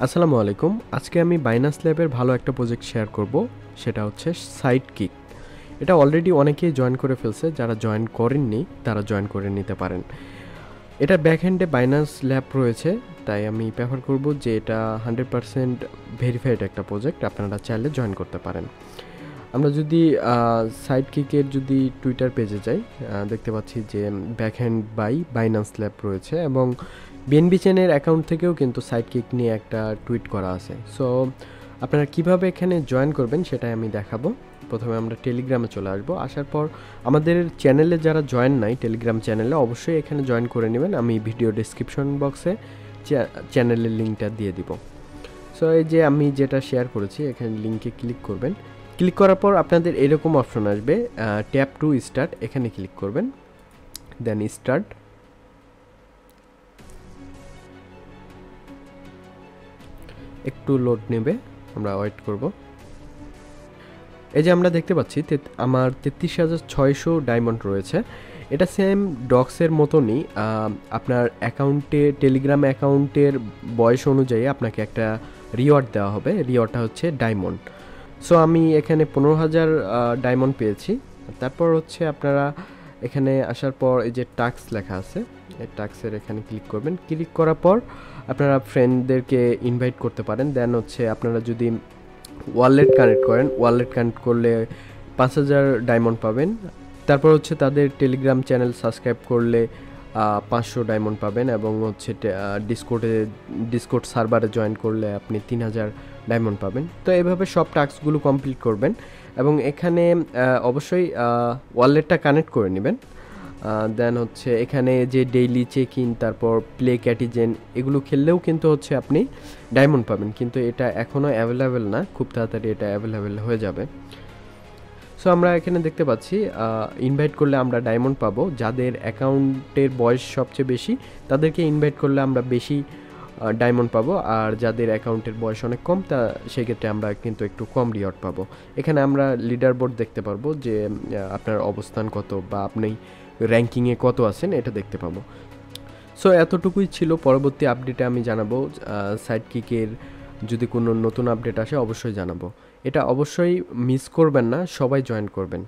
আসসালামু আলাইকুম। আজকে আমি বাইনান্স ল্যাবের ভালো একটা প্রজেক্ট শেয়ার করব। সেটা হচ্ছে সাইডকিক। এটা অলরেডি অনেকেই জয়েন করে ফেলছে। যারা জয়েন করেননি তারা জয়েন করে নিতে পারেন। এটা ব্যাকএন্ডে বাইনান্স ল্যাব রয়েছে, তাই আমি প্রেফার করব যে এটা 100% ভেরিফাইড একটা প্রজেক্ট। আপনারা চাইলে জয়েন করতে পারেন। আমরা যদি সাইডকিকের যদি টুইটার পেজে যাই, দেখতে পাচ্ছি যে ব্যাকহ্যান্ড বাই বাইনান্স ল্যাব রয়েছে এবং বিএনবি চেনের অ্যাকাউন্ট থেকেও কিন্তু সাইডকিক নিয়ে একটা টুইট করা আছে। সো আপনারা কিভাবে এখানে জয়েন করবেন সেটাই আমি দেখাবো। প্রথমে আমরা টেলিগ্রামে চলে আসবো। আসার পর আমাদের চ্যানেলে যারা জয়েন নাই টেলিগ্রাম চ্যানেলে, অবশ্যই এখানে জয়েন করে নেবেন। আমি ভিডিও ডেসক্রিপশন বক্সে চ্যানেলের লিঙ্কটা দিয়ে দিব। সো এই যে আমি যেটা শেয়ার করেছি, এখানে লিঙ্কে ক্লিক করবেন। ক্লিক করার পর আপনাদের এরকম অপশন আসবে, ট্যাপ টু স্টার্ট, এখানে ক্লিক করবেন। Then start. একটু লোড নেবে, আমরা ওয়েট করব। এই যে আমরা দেখতে পাচ্ছি আমার 33,600 ডায়মন্ড রয়েছে। এটা সেম ডক্সের মতনই, আপনার অ্যাকাউন্টে টেলিগ্রাম অ্যাকাউন্টের বয়স অনুযায়ী আপনাকে একটা রিওয়ার্ড দেওয়া হবে। রিওয়ার্ডটা হচ্ছে ডায়মন্ড। সো আমি এখানে 15,000 ডায়মন্ড পেয়েছি। তারপর হচ্ছে আপনারা এখানে আসার পর এই যে টাস্ক লেখা আছে, এই টাস্কের এখানে ক্লিক করবেন। ক্লিক করার পর আপনারা ফ্রেন্ডদেরকে ইনভাইট করতে পারেন। দেন হচ্ছে আপনারা যদি ওয়ালেট কানেক্ট করেন, ওয়ালেট কানেক্ট করলে 5,000 ডায়মন্ড পাবেন। তারপর হচ্ছে তাদের টেলিগ্রাম চ্যানেল সাবস্ক্রাইব করলে 500 ডায়মন্ড পাবেন এবং হচ্ছে ডিসকর্ড সার্ভারে জয়েন করলে আপনি 3,000 ডায়মন্ড পাবেন। তো এইভাবে সব টাস্কগুলো কমপ্লিট করবেন এবং এখানে অবশ্যই ওয়ালেটটা কানেক্ট করে নেবেন। দেন হচ্ছে এখানে যে ডেইলি চেক ইন, তারপর প্লে ক্যাটিজেন, এগুলো খেললেও কিন্তু হচ্ছে আপনি ডায়মন্ড পাবেন, কিন্তু এটা এখনও অ্যাভেলেবেল না, খুব তাড়াতাড়ি এটা অ্যাভেলেবেল হয়ে যাবে। সো আমরা এখানে দেখতে পাচ্ছি ইনভাইট করলে আমরা ডায়মন্ড পাবো। যাদের অ্যাকাউন্টের বয়স সবচেয়ে বেশি তাদেরকে ইনভাইট করলে আমরা বেশি ডায়মন্ড পাবো, আর যাদের অ্যাকাউন্টের বয়স অনেক কম সেক্ষেত্রে আমরা কিন্তু একটু কম রিওয়ার্ড পাবো। এখানে আমরা লিডার বোর্ড দেখতে পারবো যে আপনার অবস্থান কত বা আপনি র্যাঙ্কিংয়ে কত আছেন এটা দেখতে পাবো। সো এতটুকুই ছিল। পরবর্তী আপডেটে আমি জানাবো, সাইডকিকের যদি কোনো নতুন আপডেট আসে অবশ্যই জানাবো। এটা অবশ্যই মিস করবেন না, সবাই জয়েন করবেন।